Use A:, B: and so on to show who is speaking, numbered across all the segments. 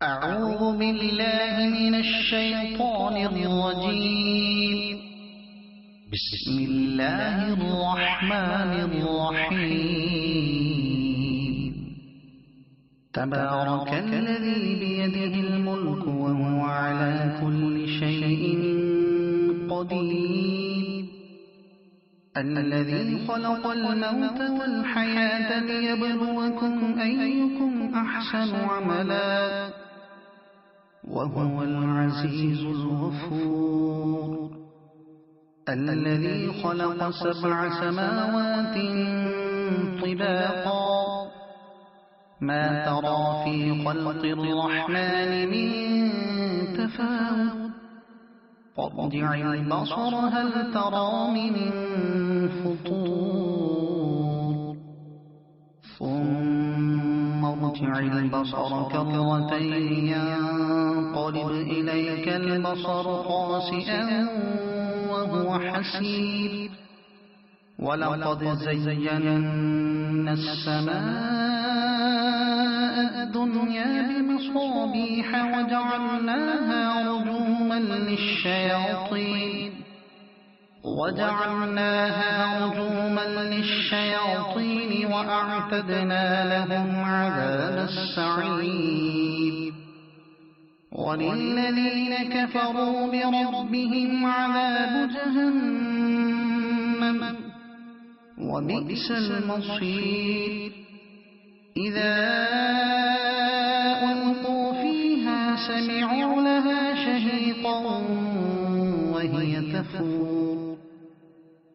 A: أعوذ بالله من الشيطان الرجيم. بسم الله الرحمن الرحيم. تبارك الذي بيده الملك وهو على كل شيء قدير. الذي خلق الموت والحياة ليبلوكم أيكم أحسن عملا وهو العزيز الغفور. الذي خلق 7 سماوات طباقا ما ترى في خلق الرحمن من تفاوت فارجع البصر هل ترى من فطور ثم ارجع البصر كرتين ينقلب إليك البصر خاسئا وهو حسير. ولقد زينا السماء الدنيا بمصابيح وجعلناها رجوما للشياطين وأعتدنا لهم عذاب السعير. وللذين كفروا بربهم عذاب جهنم وبئس المصير. إذا ألقوا فيها سمعوا لها شهيقا وهي تفور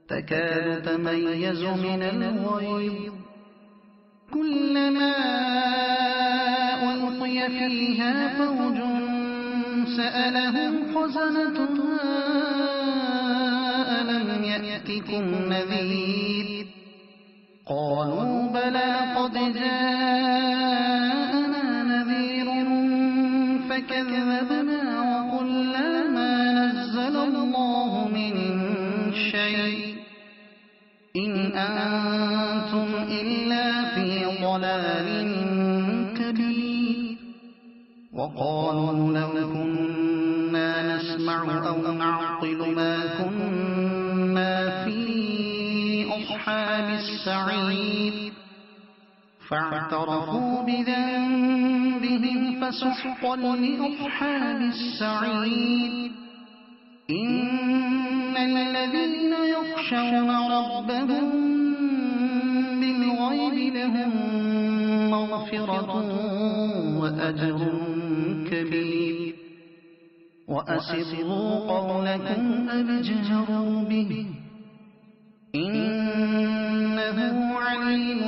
A: تكاد تميز من الغيظ كلما ألقي فيها فوج سألهم خزنتها ألم يأتكم نذير قالوا بلى قد جاءنا نذير فكذبنا وقلنا ما نزل الله من شيء إن أنتم إلا في ضلال كبير. وقالوا لو كنا نسمع أو نعقل ما كنا في أصحاب السعير فاعترفوا بذنبهم فسحقا لأصحاب السعير. إن الذين يخشون ربهم بالغيب لهم مغفرة وأجر كبير. وأسروا قولكم أو اجهروا به إنه عليم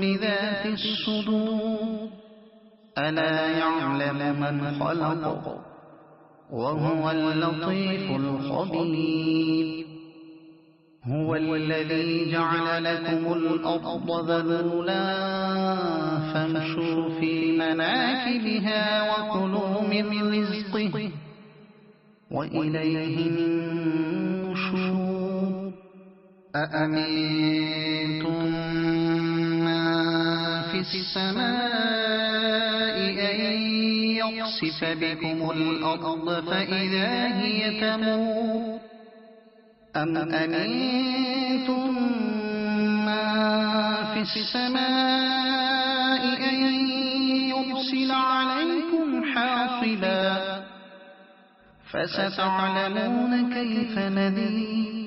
A: بذات الصدور. ألا يعلم من خلق وهو اللطيف الخبير. هو الذي جعل لكم الأرض ذلولا فامشوا في مناكبها وكلوا من رزقه وإليه النشور. أأمنتم من في السماء أن يخسف بكم الأرض فإذا هي تمور أم أمنتم من في السماء أن يرسل عليكم حاصبا فستعلمون كيف نذير.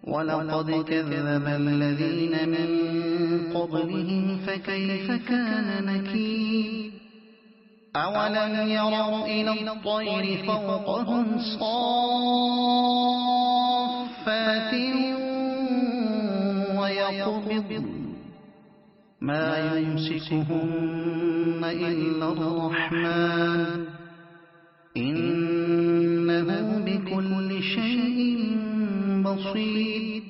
A: ولقد كذب الذين من قبلهم فكيف كان نكير. أولم يروا إلى الطير فوقهم صافات ويقبضن ما يمسكهن إلا الرحمن إنه بكل شيء بصير.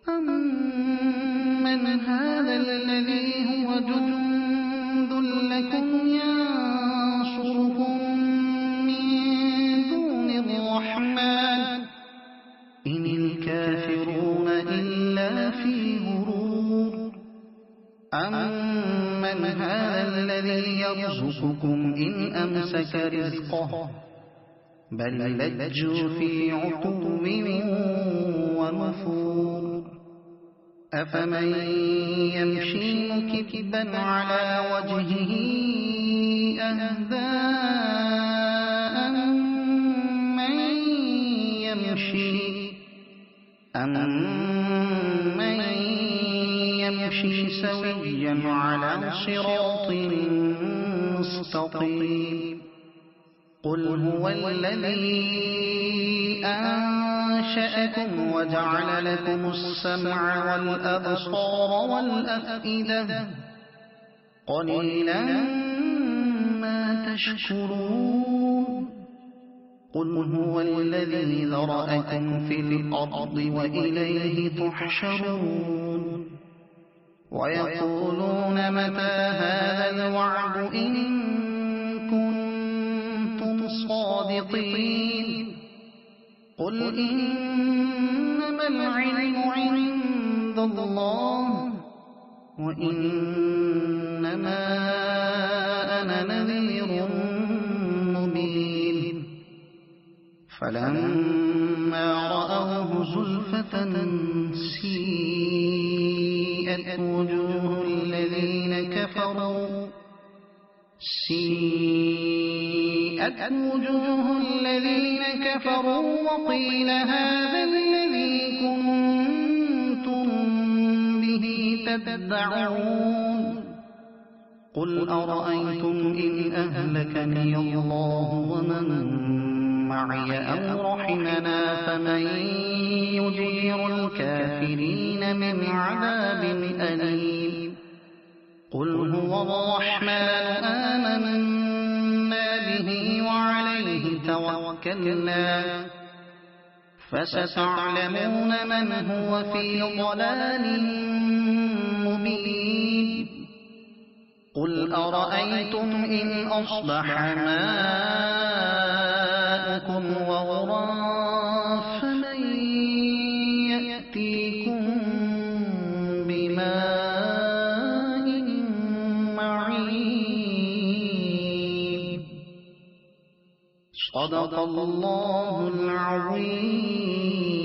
A: أمن هذا الذي هو جند لكم ينصركم من دون الرحمن إن الكافرون إلا في غرور. أمن هذا الذي يرزقكم إن أمسك رزقه بل لجوا في عتو ونفور أفمن يمشي مكبا على وجهه أهدى أمن يمشي سويا على صراط مستقيم قل هو الذي أنشأكم وجعل لكم السمع والأبصار والأفئدة قليلا ما تشكرون قل هو الذي ذرأكم في الأرض وإليه تحشرون ويقولون متى هذا الوعد إن كنتم صادقين قل إنما العلم عند الله وإنما أنا نذير مبين فلما رأوه زلفة سيئت وجوه الذين كفروا وقيل هذا الذي كنتم به تدعون قل أرأيتم إن أهلكني الله ومن معي أو رحمنا فمن يجير الكافرين من عذاب أليم قل هو الرحمن آمنا به وعليه توكلنا فستعلمون من هو في ضلال مبين قل أرأيتم إن أصبح ماؤكم غورا فمن يأتيكم بماء معين صدق الله العظيم.